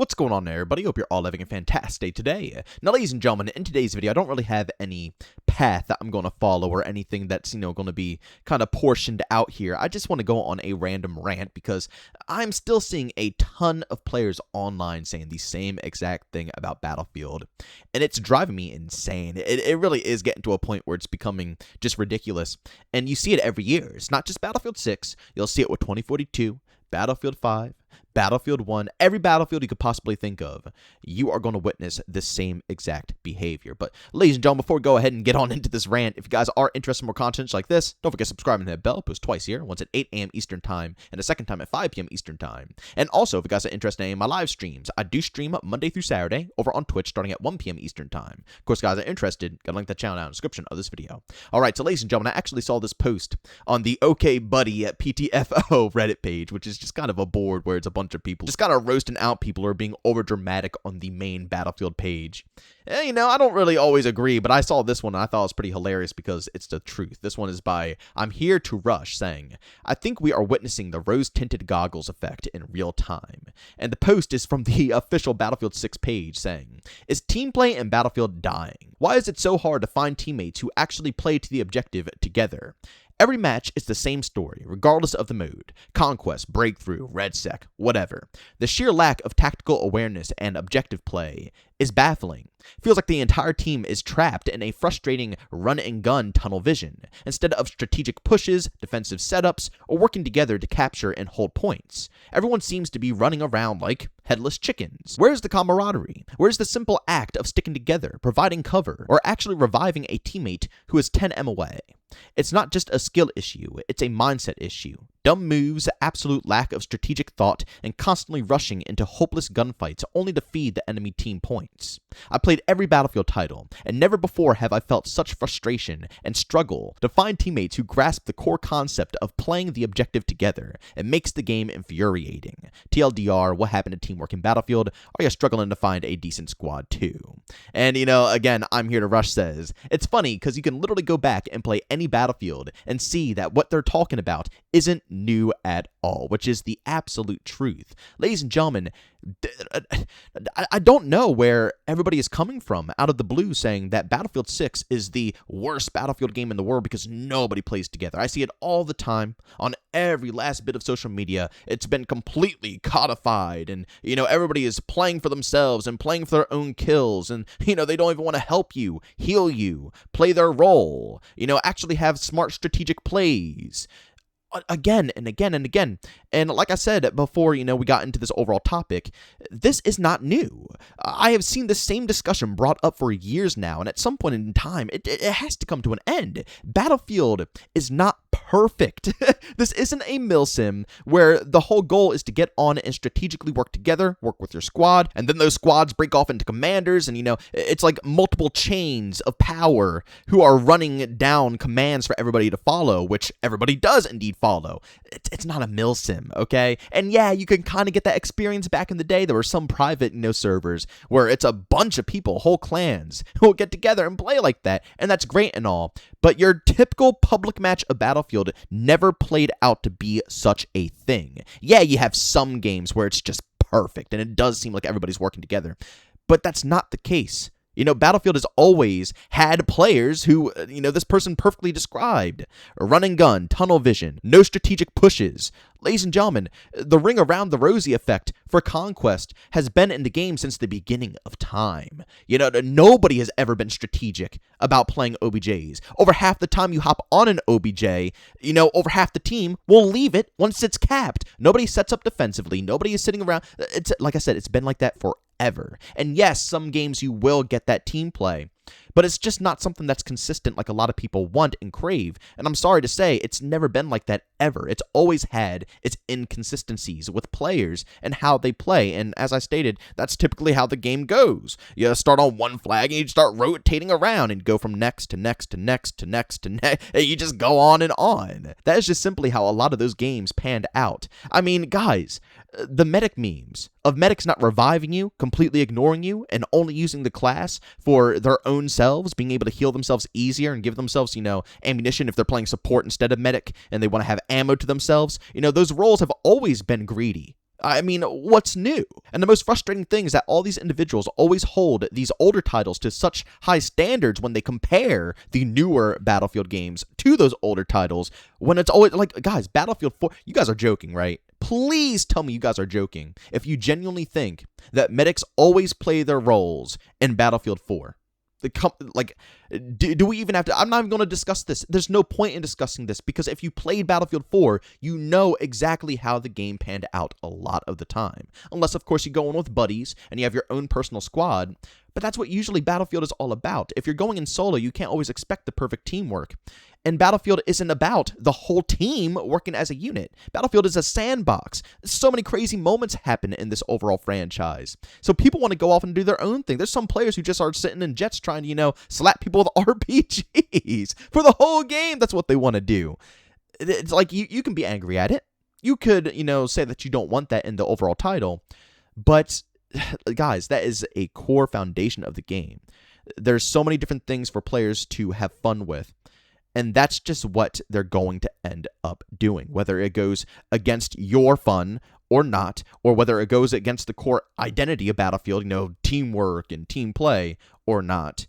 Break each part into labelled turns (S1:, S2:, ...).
S1: What's going on there, everybody? Hope you're all having a fantastic day today. Now, ladies and gentlemen, in today's video, I don't really have any path that I'm going to follow or anything that's, going to be kind of portioned out here. I just want to go on a random rant because I'm still seeing a ton of players online saying the same exact thing about Battlefield, and it's driving me insane. It really is getting to a point where it's becoming just ridiculous, and you see it every year. It's not just Battlefield 6. You'll see it with 2042, Battlefield 5, Battlefield 1, every Battlefield you could possibly think of, you are going to witness the same exact behavior. But ladies and gentlemen, before we go ahead and get on into this rant, if you guys are interested in more content like this, don't forget to subscribe and hit that bell. I post twice here, once at 8 a.m. Eastern Time and a second time at 5 p.m. Eastern Time. And also, if you guys are interested in my live streams, I do stream Monday through Saturday over on Twitch starting at 1 p.m. Eastern Time. Of course, guys are interested, got a link to the channel down in the description of this video. Alright, so ladies and gentlemen, I actually saw this post on the OK Buddy at PTFO Reddit page, which is just kind of a board where it's a bunch of people just kind of roasting out people who are being over dramatic on the main Battlefield page. And, I don't really always agree, but I saw this one and I thought it was pretty hilarious because it's the truth. This one is by I'm Here to Rush saying, I think we are witnessing the rose-tinted goggles effect in real time. And the post is from the official Battlefield 6 page saying, is team play in Battlefield dying? Why is it so hard to find teammates who actually play to the objective together? Every match is the same story, regardless of the mode. Conquest, breakthrough, redsec, whatever. The sheer lack of tactical awareness and objective play is baffling. Feels like the entire team is trapped in a frustrating run-and-gun tunnel vision, instead of strategic pushes, defensive setups, or working together to capture and hold points. Everyone seems to be running around like headless chickens. Where's the camaraderie? Where's the simple act of sticking together, providing cover, or actually reviving a teammate who is 10M away? It's not just a skill issue, it's a mindset issue. Dumb moves, absolute lack of strategic thought, and constantly rushing into hopeless gunfights only to feed the enemy team points. I played every Battlefield title, and never before have I felt such frustration and struggle to find teammates who grasp the core concept of playing the objective together. It makes the game infuriating. TLDR, what happened to teamwork in Battlefield? Are you struggling to find a decent squad too? And again, I'm Here to Rush says, it's funny because you can literally go back and play any Battlefield and see that what they're talking about isn't new at all, which is the absolute truth. Ladies and gentlemen, I don't know where everybody is coming from out of the blue saying that Battlefield 6 is the worst Battlefield game in the world because nobody plays together. I see it all the time on every last bit of social media. It's been completely codified, and everybody is playing for themselves and playing for their own kills, and they don't even want to help you, heal you, play their role, actually have smart strategic plays. Again and again and again. And like I said before, we got into this overall topic, this is not new. I have seen the same discussion brought up for years now, and at some point in time, it has to come to an end. Battlefield is not perfect. This isn't a milsim where the whole goal is to get on and strategically work together, work with your squad, and then those squads break off into commanders, and it's like multiple chains of power who are running down commands for everybody to follow, which everybody does indeed follow. It's not a milsim, okay? And yeah, you can kind of get that experience back in the day. There were some private, servers where it's a bunch of people, whole clans, who will get together and play like that, and that's great and all. But your typical public match of Battlefield never played out to be such a thing. Yeah, you have some games where it's just perfect, and it does seem like everybody's working together, but that's not the case. Battlefield has always had players who, this person perfectly described. Run and gun, tunnel vision, no strategic pushes. Ladies and gentlemen, the ring around the rosy effect for Conquest has been in the game since the beginning of time. Nobody has ever been strategic about playing OBJs. Over half the time you hop on an OBJ, over half the team will leave it once it's capped. Nobody sets up defensively. Nobody is sitting around. It's like I said, it's been like that forever. And yes, some games you will get that team play, but it's just not something that's consistent like a lot of people want and crave. And I'm sorry to say, it's never been like that ever. It's always had its inconsistencies with players and how they play. And as I stated, that's typically how the game goes. You start on one flag and you start rotating around and go from next to next to next to next to next. You just go on and on. That is just simply how a lot of those games panned out. I mean, guys, the medic memes of medics not reviving you, completely ignoring you, and only using the class for their own selves, being able to heal themselves easier and give themselves, ammunition if they're playing support instead of medic, and they want to have ammo to themselves. Those roles have always been greedy. I mean, what's new? And the most frustrating thing is that all these individuals always hold these older titles to such high standards when they compare the newer Battlefield games to those older titles, when it's always like, guys, Battlefield 4, you guys are joking, right? Please tell me you guys are joking if you genuinely think that medics always play their roles in Battlefield 4. Do we even have to? I'm not even going to discuss this. There's no point in discussing this, because if you played Battlefield 4, you know exactly how the game panned out a lot of the time. Unless, of course, you go in with buddies and you have your own personal squad. But that's what usually Battlefield is all about. If you're going in solo, you can't always expect the perfect teamwork. And Battlefield isn't about the whole team working as a unit. Battlefield is a sandbox. So many crazy moments happen in this overall franchise. So people want to go off and do their own thing. There's some players who just are sitting in jets trying to, slap people with RPGs for the whole game. That's what they want to do. It's like you can be angry at it. You could, say that you don't want that in the overall title. But guys, that is a core foundation of the game. There's so many different things for players to have fun with. And that's just what they're going to end up doing, whether it goes against your fun or not, or whether it goes against the core identity of Battlefield, teamwork and team play or not.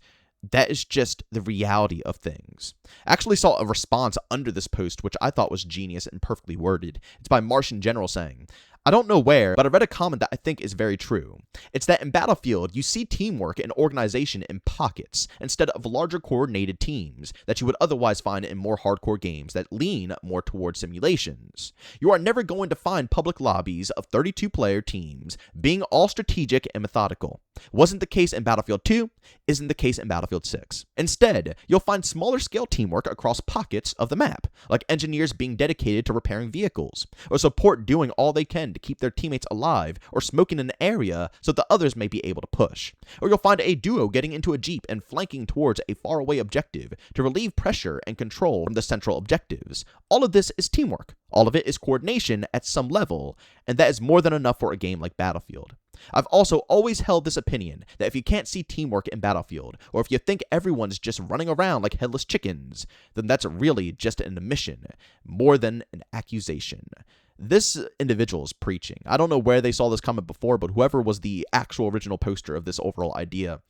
S1: That is just the reality of things. I actually saw a response under this post, which I thought was genius and perfectly worded. It's by Martian General saying, I don't know where, but I read a comment that I think is very true. It's that in Battlefield, you see teamwork and organization in pockets instead of larger coordinated teams that you would otherwise find in more hardcore games that lean more towards simulations. You are never going to find public lobbies of 32-player teams being all strategic and methodical. Wasn't the case in Battlefield 2, isn't the case in Battlefield 6. Instead, you'll find smaller scale teamwork across pockets of the map, like engineers being dedicated to repairing vehicles, or support doing all they can to keep their teammates alive or smoking an area so that others may be able to push. Or you'll find a duo getting into a jeep and flanking towards a faraway objective to relieve pressure and control from the central objectives. All of this is teamwork. All of it is coordination at some level, and that is more than enough for a game like Battlefield. I've also always held this opinion that if you can't see teamwork in Battlefield, or if you think everyone's just running around like headless chickens, then that's really just an admission, more than an accusation. This individual is preaching. I don't know where they saw this comment before, but whoever was the actual original poster of this overall idea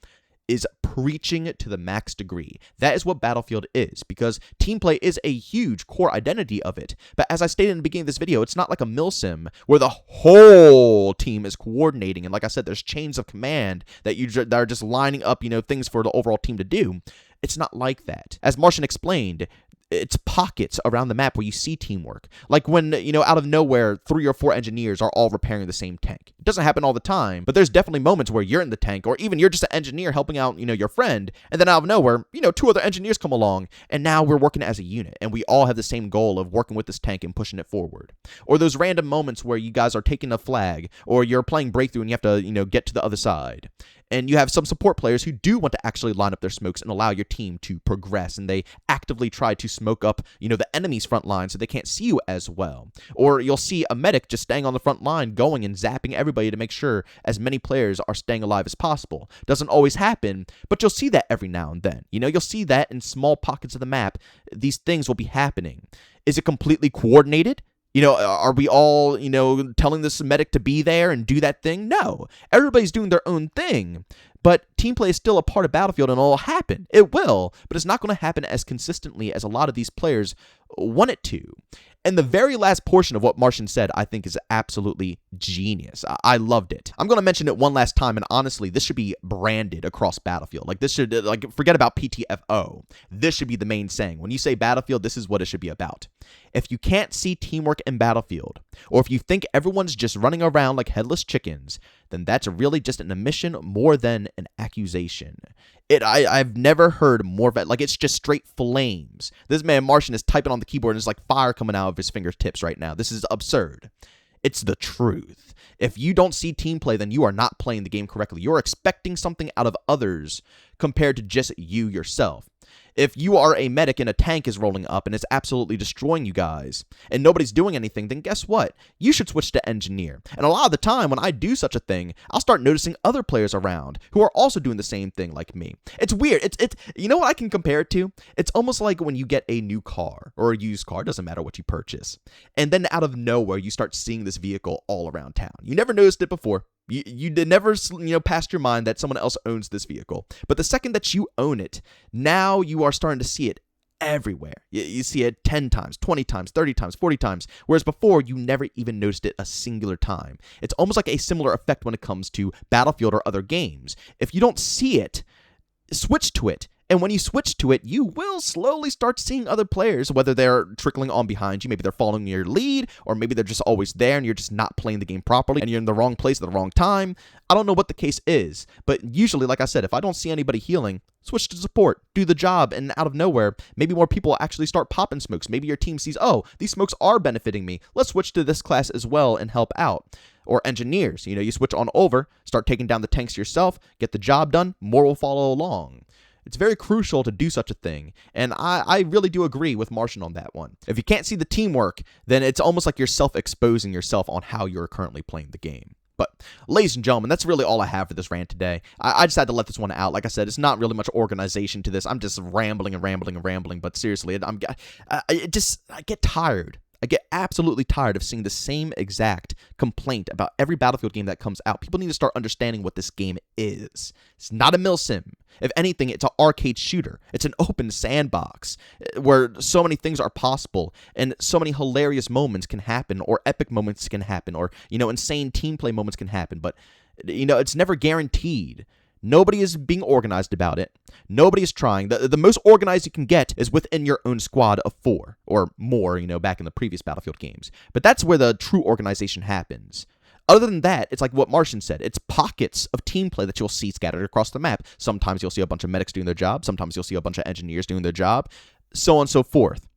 S1: is preaching to the max degree. That is what Battlefield is, because team play is a huge core identity of it. But as I stated in the beginning of this video, it's not like a milsim where the whole team is coordinating. And like I said, there's chains of command that are just lining up, things for the overall team to do. It's not like that. As Martian explained, it's pockets around the map where you see teamwork. Like when, out of nowhere, 3 or 4 engineers are all repairing the same tank. It doesn't happen all the time, but there's definitely moments where you're in the tank, or even you're just an engineer helping out, your friend, and then out of nowhere, 2 other engineers come along, and now we're working as a unit, and we all have the same goal of working with this tank and pushing it forward. Or those random moments where you guys are taking a flag, or you're playing breakthrough and you have to, get to the other side. And you have some support players who do want to actually line up their smokes and allow your team to progress, and they actively try to smoke up, the enemy's front line so they can't see you as well. Or you'll see a medic just staying on the front line, going and zapping everybody to make sure as many players are staying alive as possible. Doesn't always happen, but you'll see that every now and then. You'll see that in small pockets of the map. These things will be happening. Is it completely coordinated? Are we all, telling this medic to be there and do that thing? No. Everybody's doing their own thing. But team play is still a part of Battlefield, and it'll happen. It will, but it's not going to happen as consistently as a lot of these players want it to. And the very last portion of what Martian said, I think, is absolutely genius. I loved it. I'm going to mention it one last time, and honestly, this should be branded across Battlefield. This should, forget about PTFO. This should be the main saying. When you say Battlefield, this is what it should be about. If you can't see teamwork in Battlefield, or if you think everyone's just running around like headless chickens, then that's really just an admission more than an accusation. I've never heard more of it. It's just straight flames. This man, Martian, is typing on the keyboard, and there's fire coming out of his fingertips right now. This is absurd. It's the truth. If you don't see team play, then you are not playing the game correctly. You're expecting something out of others compared to just you yourself. If you are a medic and a tank is rolling up and it's absolutely destroying you guys, and nobody's doing anything, then guess what? You should switch to engineer. And a lot of the time when I do such a thing, I'll start noticing other players around who are also doing the same thing like me. It's weird. It's you know what I can compare it to? It's almost like when you get a new car or a used car, doesn't matter what you purchase. And then out of nowhere, you start seeing this vehicle all around town. You never noticed it before. You did never, passed your mind that someone else owns this vehicle. But the second that you own it, now you are starting to see it everywhere. You see it 10 times, 20 times, 30 times, 40 times, whereas before you never even noticed it a singular time. It's almost like a similar effect when it comes to Battlefield or other games. If you don't see it, switch to it. And when you switch to it, you will slowly start seeing other players, whether they're trickling on behind you, maybe they're following your lead, or maybe they're just always there and you're just not playing the game properly and you're in the wrong place at the wrong time. I don't know what the case is, but usually, like I said, if I don't see anybody healing, switch to support, do the job, and out of nowhere, maybe more people will actually start popping smokes. Maybe your team sees, oh, these smokes are benefiting me. Let's switch to this class as well and help out. Or engineers, you switch on over, start taking down the tanks yourself, get the job done, more will follow along. It's very crucial to do such a thing, and I really do agree with Martian on that one. If you can't see the teamwork, then it's almost like you're self-exposing yourself on how you're currently playing the game. But, ladies and gentlemen, that's really all I have for this rant today. I just had to let this one out. Like I said, it's not really much organization to this. I'm just rambling and rambling and rambling, but seriously, I get tired. I get absolutely tired of seeing the same exact complaint about every Battlefield game that comes out. People need to start understanding what this game is. It's not a milsim. If anything, it's an arcade shooter. It's an open sandbox where so many things are possible and so many hilarious moments can happen, or epic moments can happen, or, insane team play moments can happen. But, it's never guaranteed. Nobody is being organized about it. Nobody is trying. The most organized you can get is within your own squad of 4 or more, back in the previous Battlefield games. But that's where the true organization happens. Other than that, it's like what Martian said. It's pockets of team play that you'll see scattered across the map. Sometimes you'll see a bunch of medics doing their job. Sometimes you'll see a bunch of engineers doing their job, so on and so forth.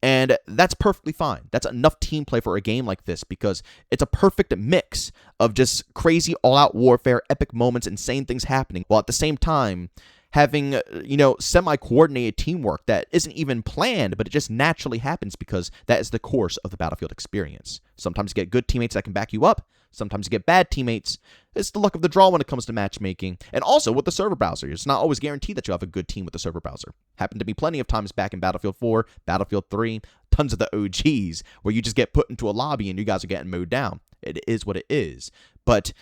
S1: And that's perfectly fine. That's enough team play for a game like this because it's a perfect mix of just crazy all-out warfare, epic moments, insane things happening, while at the same time having, semi-coordinated teamwork that isn't even planned, but it just naturally happens because that is the course of the Battlefield experience. Sometimes you get good teammates that can back you up. Sometimes you get bad teammates. It's the luck of the draw when it comes to matchmaking. And also with the server browser. It's not always guaranteed that you'll have a good team with the server browser. Happened to be plenty of times back in Battlefield 4, Battlefield 3, tons of the OGs, where you just get put into a lobby and you guys are getting mowed down. It is what it is. But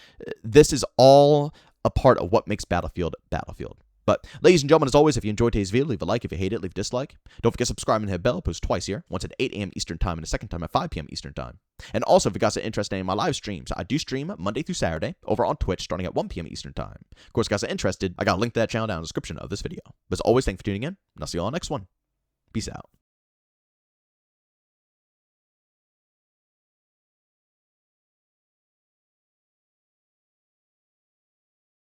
S1: this is all a part of what makes Battlefield Battlefield. But, ladies and gentlemen, as always, if you enjoyed today's video, leave a like. If you hate it, leave a dislike. Don't forget to subscribe and hit the bell. I post twice here, once at 8 a.m. Eastern Time and a second time at 5 p.m. Eastern Time. And also, if you guys are interested in my live streams, I do stream Monday through Saturday over on Twitch starting at 1 p.m. Eastern Time. Of course, if you guys are interested, I got a link to that channel down in the description of this video. But as always, thanks for tuning in, and I'll see you all next one. Peace out.